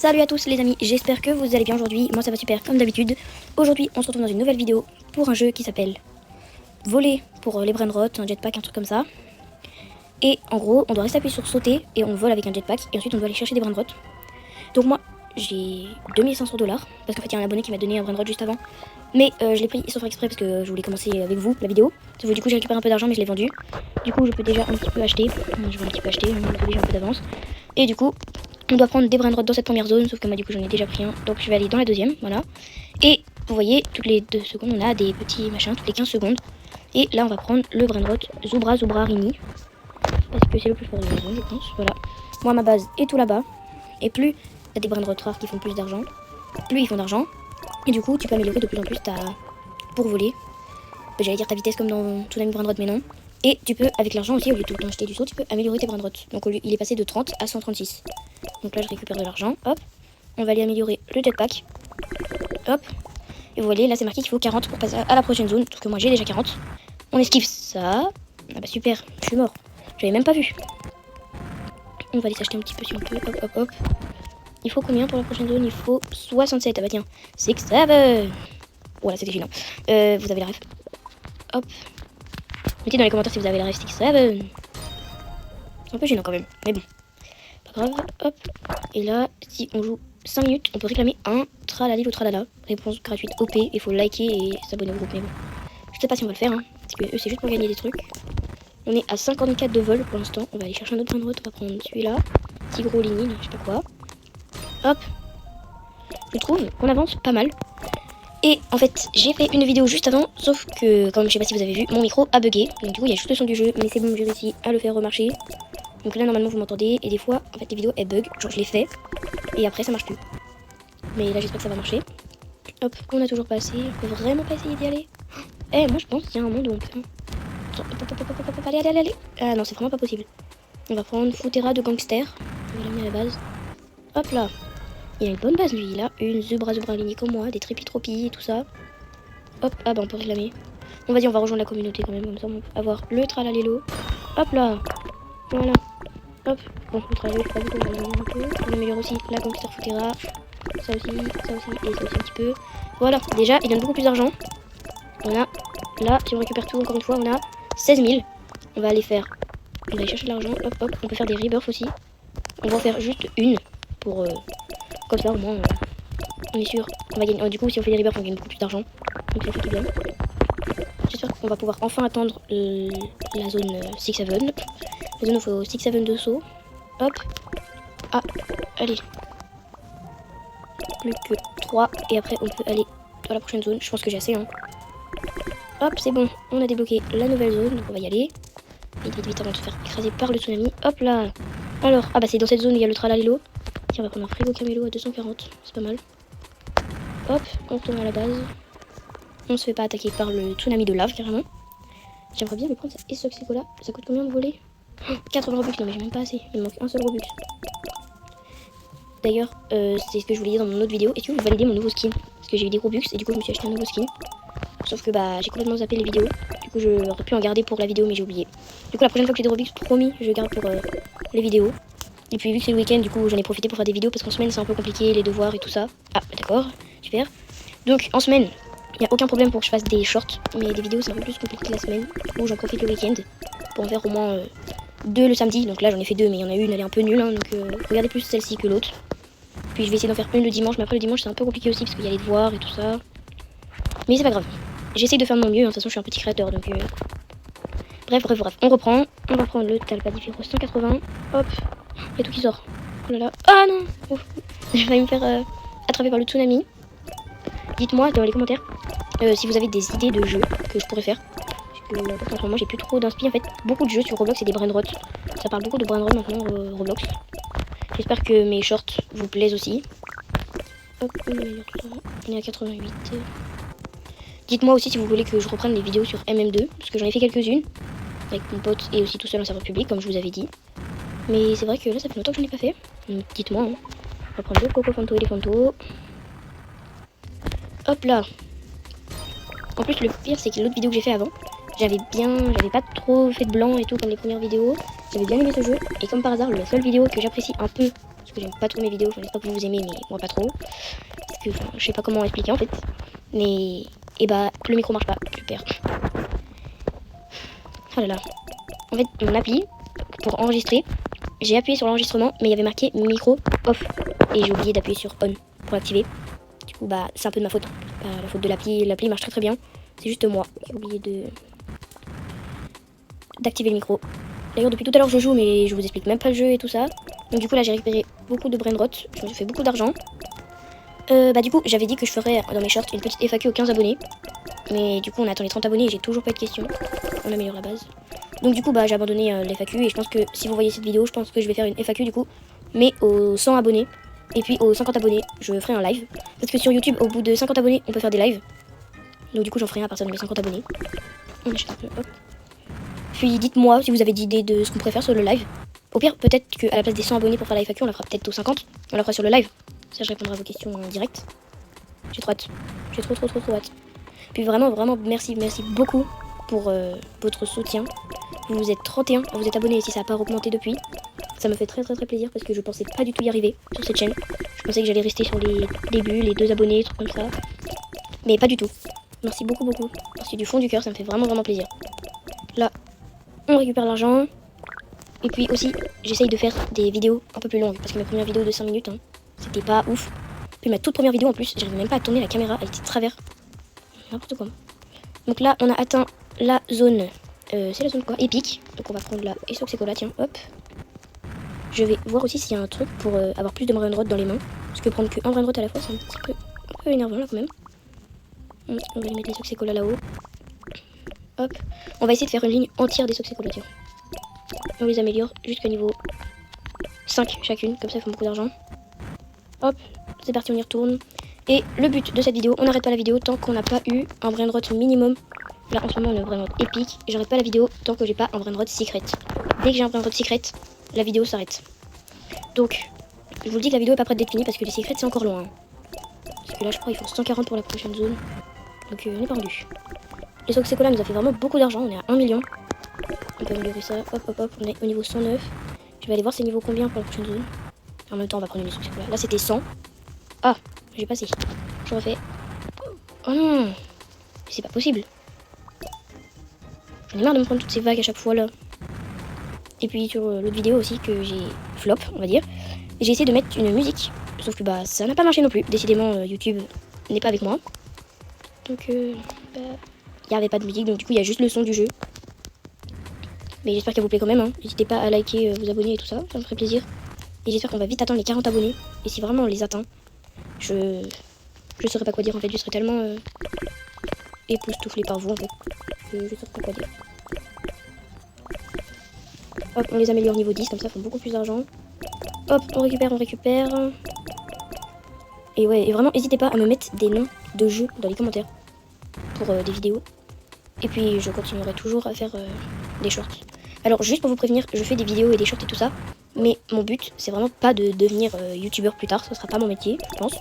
Salut à tous les amis, j'espère que vous allez bien aujourd'hui, moi ça va super comme d'habitude. Aujourd'hui on se retrouve dans une nouvelle vidéo pour un jeu qui s'appelle Voler pour les brain rot, un jetpack, un truc comme ça. Et en gros on doit rester appuyé sur sauter et on vole avec un jetpack et ensuite on doit aller chercher des brain rot. Donc moi j'ai 2500 $, parce qu'en fait il y a un abonné qui m'a donné un brain rot juste avant. Mais je l'ai pris sans faire exprès parce que je voulais commencer avec vous la vidéo. Du coup j'ai récupéré un peu d'argent mais je l'ai vendu. Du coup je peux déjà un petit peu acheter, je vais un petit peu acheter, j'ai déjà un peu d'avance. Et du coup on doit prendre des brain rot dans cette première zone, sauf que moi du coup j'en ai déjà pris un, donc je vais aller dans la deuxième, voilà. Et vous voyez, toutes les 2 secondes on a des petits machins, toutes les 15 secondes. Et là on va prendre le brain rot Zubrarini, parce que c'est le plus fort de la zone je pense, voilà. Moi ma base est tout là-bas, et plus il y a des brain rot rares qui font plus d'argent, plus ils font d'argent. Et du coup tu peux améliorer de plus en plus ta... pour voler. J'allais dire ta vitesse comme dans Tsunami brain rot mais non. Et tu peux, avec l'argent aussi, au lieu de tout le temps acheter du saut, tu peux améliorer tes brain rot. Donc au lieu, il est passé de 30 à 136. Donc là je récupère de l'argent, hop. On va aller améliorer le jetpack. Hop. Et vous voyez, là c'est marqué qu'il faut 40 pour passer à la prochaine zone. Sauf que moi j'ai déjà 40. On esquive ça. Ah bah super, je suis mort. J'avais même pas vu. On va aller s'acheter un petit peu si on peut. Hop hop hop. Il faut combien pour la prochaine zone? Il faut 67. Ah bah tiens, 6-7. Voilà, c'était gênant. Vous avez la ref. Hop. Mettez dans les commentaires si vous avez la ref 6-7. C'est un peu gênant quand même. Mais bon. Pas grave. Hop. Et là, si on joue 5 minutes, on peut réclamer un tralali ou tralala. Réponse gratuite OP. Il faut liker et s'abonner au groupe. Mais bon. Je sais pas si on va le faire. Hein, parce que eux, c'est juste pour gagner des trucs. On est à 54 de vol pour l'instant. On va aller chercher un autre brain rot. On va prendre celui-là. Petit gros ligne, je sais pas quoi. Hop. Je trouve qu'on avance pas mal. Et en fait, j'ai fait une vidéo juste avant. Sauf que, comme je sais pas si vous avez vu, mon micro a bugué. Donc du coup, il y a juste le son du jeu. Mais c'est bon, j'ai réussi à le faire remarcher. Donc là, normalement, vous m'entendez. Et des fois, en fait, les vidéos, elles bug. Genre, je les fais. Et après, ça marche plus. Mais là, j'espère que ça va marcher. Hop, on a toujours pas assez. On peut vraiment pas essayer d'y aller. Eh, moi, je pense qu'il y a un monde où on peut... Allez, allez, allez, allez. Ah non, c'est vraiment pas possible. On va prendre Futera de gangster. On va la mettre à la base. Hop là. Il a une bonne base, lui. Il a une Zubrarini comme moi. Des trépies et tout ça. Hop, ah bah, on peut réclamer. On va dire, on va rejoindre la communauté quand même. Comme ça, on peut avoir le tralalélo. Hop là. Voilà. Hop. Bon, le tralalélo, je sais pas beaucoup. On va l'améliorer un peu. On améliore aussi la gangster Futera. Ça aussi, et ça aussi un petit peu. Voilà, déjà, il donne beaucoup plus d'argent. On a, là, si on récupère tout, encore une fois, on a 16 000. On va aller faire, on va aller chercher de l'argent, hop, hop. On peut faire des rebirths aussi. On va en faire juste une, pour, comme ça, au moins, on est sûr. On va gagner, du coup, si on fait des rebirths, on gagne beaucoup plus d'argent. Donc c'est plutôt bien. J'espère qu'on va pouvoir enfin attendre la zone 6-7. La zone où il faut 6-7 de saut. Hop. Ah, allez. Plus que 3 et après on peut aller dans la prochaine zone. Je pense que j'ai assez hein. Hop c'est bon, on a débloqué la nouvelle zone, donc on va y aller. Vite vite avant de se faire écraser par le tsunami. Hop là. Alors, ah bah c'est dans cette zone où il y a le tralalilo. Tiens on va prendre un frigo camélo à 240, c'est pas mal. Hop, on retourne à la base. On se fait pas attaquer par le tsunami de lave carrément. J'aimerais bien me prendre ça et ce là. Ça coûte combien de voler? 80 robux, non mais j'ai même pas assez, il me manque un seul robux. D'ailleurs, c'est ce que je voulais dire dans mon autre vidéo. Est-ce que vous validez mon nouveau skin? Parce que j'ai eu des Robux et du coup je me suis acheté un nouveau skin. Sauf que bah j'ai complètement zappé les vidéos. Du coup j'aurais pu en garder pour la vidéo mais j'ai oublié. Du coup la prochaine fois que j'ai des Robux, promis, je garde pour les vidéos. Et puis vu que c'est le week-end, du coup j'en ai profité pour faire des vidéos parce qu'en semaine c'est un peu compliqué, les devoirs et tout ça. Ah d'accord, super. Donc en semaine, il n'y a aucun problème pour que je fasse des shorts. Mais des vidéos c'est un peu plus compliqué la semaine. Du coup j'en profite le week-end pour en faire au moins 2 le samedi. Donc là j'en ai fait 2 mais il y en a une, elle est un peu nulle. Hein, donc regardez plus celle-ci que l'autre. Puis je vais essayer d'en faire une le dimanche, mais après le dimanche c'est un peu compliqué aussi parce qu'il y a les devoirs et tout ça. Mais c'est pas grave. J'essaie de faire de mon mieux, hein. De toute façon je suis un petit créateur donc... Bref, on reprend. On va prendre le Talpadifero 180. Hop, il y a tout qui sort. Oh là là. Ah non. Ouf. Je vais me faire attraper par le tsunami. Dites-moi dans les commentaires si vous avez des idées de jeux que je pourrais faire. Parce que en ce moment j'ai plus trop d'inspi. En fait, beaucoup de jeux sur Roblox et des brain rot. Ça parle beaucoup de brain rot maintenant Roblox. J'espère que mes shorts vous plaisent aussi. Hop, on est à 88. Dites-moi aussi si vous voulez que je reprenne les vidéos sur MM2. Parce que j'en ai fait quelques-unes. Avec mon pote et aussi tout seul en serveur public, comme je vous avais dit. Mais c'est vrai que là, ça fait longtemps que je n'ai pas fait. Donc dites-moi. Hein. On va prendre le Coco Fanto et les Fanto. Hop là. En plus, le pire, c'est que l'autre vidéo que j'ai fait avant, j'avais pas trop fait de blanc et tout comme les premières vidéos. J'avais bien aimé ce jeu. Et comme par hasard, la seule vidéo que j'apprécie un peu parce que j'aime pas trop mes vidéos, enfin, j'espère que vous aimez, mais moi pas trop. Parce que je sais pas comment expliquer en fait. Mais, et bah, le micro marche pas, super. Oh là là. En fait, mon appli, pour enregistrer, j'ai appuyé sur l'enregistrement, mais il y avait marqué micro off. Et j'ai oublié d'appuyer sur on pour l'activer. Du coup, bah, c'est un peu de ma faute. Pas la faute de l'appli. L'appli marche très très bien. C'est juste moi qui ai oublié d'activer le micro. D'ailleurs, depuis tout à l'heure, je joue, mais je vous explique même pas le jeu et tout ça. Donc, du coup, là, j'ai récupéré beaucoup de brain rot. Je me suis fait beaucoup d'argent. Bah, du coup, j'avais dit que je ferais dans mes shorts une petite FAQ aux 15 abonnés. Mais du coup, on attend les 30 abonnés et j'ai toujours pas de questions. On améliore la base. Donc, du coup, bah, j'ai abandonné les FAQ. Et je pense que si vous voyez cette vidéo, je pense que je vais faire une FAQ du coup. Mais aux 100 abonnés. Et puis aux 50 abonnés, je ferai un live. Parce que sur YouTube, au bout de 50 abonnés, on peut faire des lives. Donc, du coup, j'en ferai un à partir de mes 50 abonnés. On achète un peu, hop. Puis dites-moi si vous avez des idées de ce qu'on pourrait faire sur le live. Au pire, peut-être qu'à la place des 100 abonnés pour faire la FAQ, on la fera peut-être aux 50. On la fera sur le live. Ça, je répondrai à vos questions en direct. J'ai trop hâte. J'ai trop hâte. Puis vraiment, merci beaucoup pour votre soutien. Vous êtes 31 à vous être abonnés si ça n'a pas augmenté depuis. Ça me fait très plaisir parce que je pensais pas du tout y arriver sur cette chaîne. Je pensais que j'allais rester sur les débuts, les 2 abonnés, trucs comme ça. Mais pas du tout. Merci beaucoup. Merci du fond du cœur, ça me fait vraiment plaisir. Là, on récupère l'argent. Et puis aussi, j'essaye de faire des vidéos un peu plus longues. Parce que ma première vidéo de 5 minutes, hein, c'était pas ouf. Puis ma toute première vidéo en plus, j'arrivais même pas à tourner la caméra, elle était de travers. N'importe quoi. Donc là, on a atteint la zone. C'est la zone quoi? Épique. Donc on va prendre la Esoxecola, tiens, hop. Je vais voir aussi s'il y a un truc pour avoir plus de brain rot dans les mains. Parce que prendre que un brain rot à la fois, c'est un peu énervant là quand même. On va lui mettre les Esoxecola là-haut. Hop. On va essayer de faire une ligne entière des Esoxecola, tiens. On les améliore jusqu'à niveau 5 chacune, comme ça ils font beaucoup d'argent. Hop, c'est parti, on y retourne. Et le but de cette vidéo, on n'arrête pas la vidéo tant qu'on n'a pas eu un brain rot minimum. Là en ce moment on a un brain rot épique. J'arrête pas la vidéo tant que j'ai pas un brain rot secret. Dès que j'ai un brain rot secret, la vidéo s'arrête. Donc, je vous le dis que la vidéo est pas prête d'être finie parce que les secrets c'est encore loin. Parce que là je crois qu'il faut 140 pour la prochaine zone. Donc on est pas rendu. Les Oxecola nous a fait vraiment beaucoup d'argent, on est à 1 million. On peut améliorer ça, hop, on est au niveau 109. Je vais aller voir c'est niveau combien pour la prochaine zone. En même temps on va prendre les Oxecola. Là c'était 100. Ah, j'ai passé. Je refais. Oh non, c'est pas possible. J'en ai marre de me prendre toutes ces vagues à chaque fois là. Et puis sur l'autre vidéo aussi que j'ai flop, on va dire, j'ai essayé de mettre une musique. Sauf que bah ça n'a pas marché non plus. Décidément YouTube n'est pas avec moi. Donc il n'y avait pas de musique, donc du coup il y a juste le son du jeu. Mais j'espère qu'elle vous plaît quand même. Hein. N'hésitez pas à liker, vous abonner et tout ça, ça me ferait plaisir. Et j'espère qu'on va vite atteindre les 40 abonnés. Et si vraiment on les atteint, je saurais pas quoi dire en fait. Je serais tellement époustouflée par vous en fait. Je saurais pas quoi dire. Hop, on les améliore niveau 10, comme ça, ils font beaucoup plus d'argent. Hop, on récupère. Et ouais, et vraiment, n'hésitez pas à me mettre des noms de jeux dans les commentaires pour des vidéos. Et puis, je continuerai toujours à faire des shorts. Alors, juste pour vous prévenir, je fais des vidéos et des shorts et tout ça. Mais mon but, c'est vraiment pas de devenir youtubeur plus tard. Ce sera pas mon métier, je pense.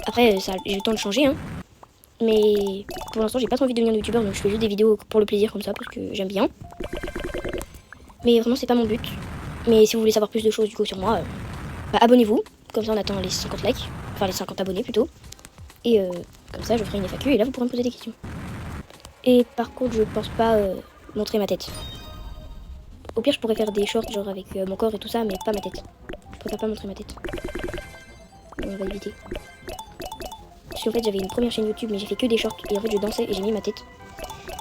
Après, j'ai le temps de changer, hein. Mais pour l'instant, j'ai pas trop envie de devenir youtubeur, donc je fais juste des vidéos pour le plaisir comme ça, parce que j'aime bien. Mais vraiment, c'est pas mon but. Mais si vous voulez savoir plus de choses du coup sur moi, bah, abonnez-vous. Comme ça, on attend les 50 likes. Enfin, les 50 abonnés plutôt. Et comme ça, je ferai une FAQ et là, vous pourrez me poser des questions. Et par contre, je pense pas montrer ma tête. Au pire, je pourrais faire des shorts genre avec mon corps et tout ça, mais pas ma tête. Je préfère pas montrer ma tête. On va éviter. Parce qu'en fait, j'avais une première chaîne YouTube, mais j'ai fait que des shorts. Et en fait, je dansais et j'ai mis ma tête.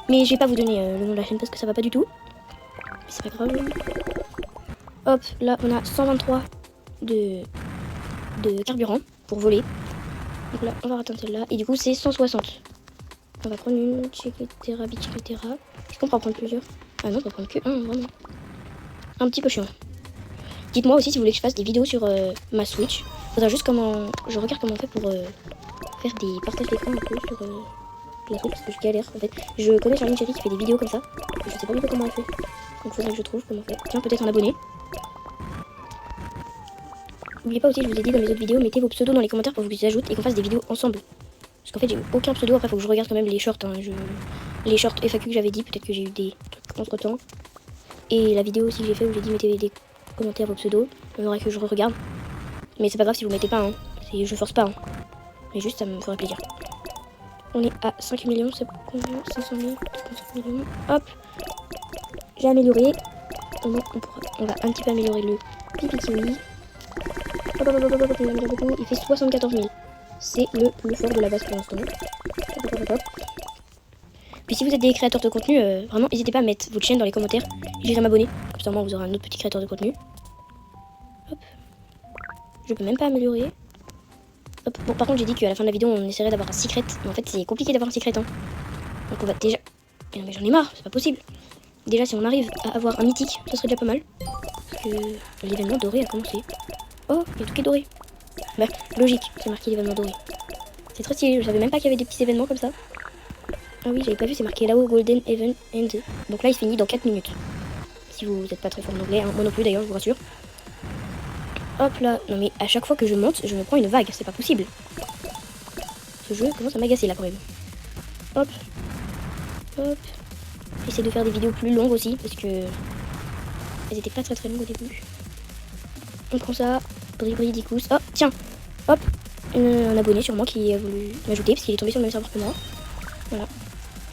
Mais je vais pas vous donner le nom de la chaîne parce que ça va pas du tout. C'est pas grave. Hop, là on a 123 de carburant pour voler. Donc là on va atteindre celle-là. Et du coup c'est 160. On va prendre une Chicletera, Bichicletera. Est-ce qu'on peut en prendre plusieurs? Ah non, on peut prendre que un, vraiment. Un petit peu chiant. Dites-moi aussi si vous voulez que je fasse des vidéos sur ma Switch. Faudra juste je regarde comment on fait pour faire des partages d'écran un peu sur la Switch parce que je galère en fait. Je connais Charline Chérie qui fait des vidéos comme ça. Je sais pas du tout comment elle fait. Donc faudrait que je trouve comment faire. Tiens, peut-être un abonné. N'oubliez pas aussi, je vous ai dit dans mes autres vidéos, mettez vos pseudos dans les commentaires pour que je vous ajoute et qu'on fasse des vidéos ensemble. Parce qu'en fait, j'ai eu aucun pseudo. Après, faut que je regarde quand même les shorts. Hein. Les shorts FAQ que j'avais dit, peut-être que j'ai eu des trucs entre temps. Et la vidéo aussi que j'ai fait où j'ai dit mettez des commentaires vos pseudos. Il faudrait que je regarde. Mais c'est pas grave si vous mettez pas, hein. Je force pas, hein. Mais juste ça me ferait plaisir. On est à 5 millions, c'est combien? 500 000, 5 millions. Hop. J'ai amélioré. On va un petit peu améliorer le pipi kiwi. Hop, hop, hop, hop, hop, on améliore beaucoup. Il fait 74 000. C'est le plus fort de la base pour l'instant. Hop, hop, hop, hop. Puis si vous êtes des créateurs de contenu, vraiment n'hésitez pas à mettre votre chaîne dans les commentaires. J'irai m'abonner. Comme ça, moi, vous aurez un autre petit créateur de contenu. Hop. Je peux même pas améliorer. Hop. Bon, par contre, j'ai dit qu'à la fin de la vidéo, on essaierait d'avoir un secret. Mais en fait, c'est compliqué d'avoir un secret. Hein. Donc on va déjà... Mais non, mais j'en ai marre, c'est pas possible. Déjà, si on arrive à avoir un mythique, ça serait déjà pas mal. Parce que l'événement doré a commencé. Oh, il y a tout qui est doré. Bah, logique, c'est marqué l'événement doré. C'est très stylé, je savais même pas qu'il y avait des petits événements comme ça. Ah oui, j'avais pas vu, c'est marqué là-haut Golden Event End. Donc là, il se finit dans 4 minutes. Si vous n'êtes pas très fort en anglais, hein. Moi non plus d'ailleurs, je vous rassure. Hop là, non mais à chaque fois que je monte, je me prends une vague, c'est pas possible. Ce jeu commence à m'agacer là quand même. Hop, hop. J'essaie de faire des vidéos plus longues aussi, parce que elles étaient pas très longues au début. On prend ça, bri dicous. Oh, tiens, hop, un abonné sur moi qui a voulu m'ajouter, parce qu'il est tombé sur le même serveur que moi. Voilà.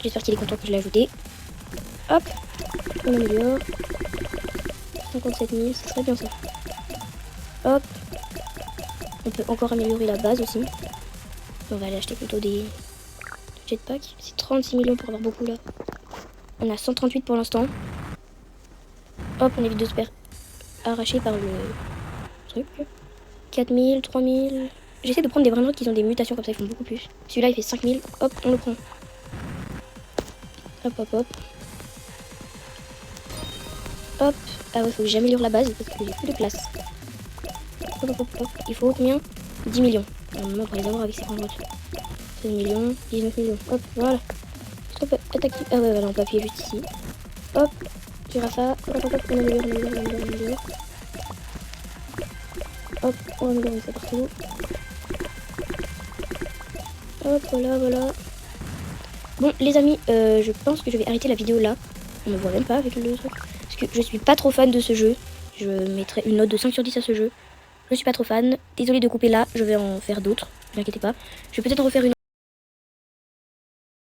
J'espère qu'il est content que je l'ai ajouté. Hop, on améliore. 57 000, ce serait bien ça. Hop. On peut encore améliorer la base aussi. On va aller acheter plutôt des jetpacks. C'est 36 millions pour avoir beaucoup là. On a 138 pour l'instant. Hop, on évite de se faire arracher par le truc. 4000, 3000. J'essaie de prendre des brainrots qui ont des mutations comme ça, ils font beaucoup plus. Celui-là il fait 5000. Hop, on le prend. Hop, hop, hop. Hop. Ah ouais, faut que j'améliore la base parce que j'ai plus de place. Hop, hop, hop, hop. Il faut combien? 10 millions. Normalement, on va les avoir avec ces brainrots. 16 millions, 19 millions. Hop, voilà. Stop, attaque. Ah ouais, voilà, on peut appuyer juste ici. Hop, girafa. Hop, hop, hop, on améliore, on améliore, on améliore, on améliore. Hop, on améliore ça partout. Hop, voilà, voilà. Bon, les amis, je pense que je vais arrêter la vidéo là. On ne voit même pas avec le truc. Parce que je suis pas trop fan de ce jeu. Je mettrai une note de 5 sur 10 à ce jeu. Je suis pas trop fan. Désolée de couper là, je vais en faire d'autres. Ne vous inquiétez pas. Je vais peut-être en refaire une.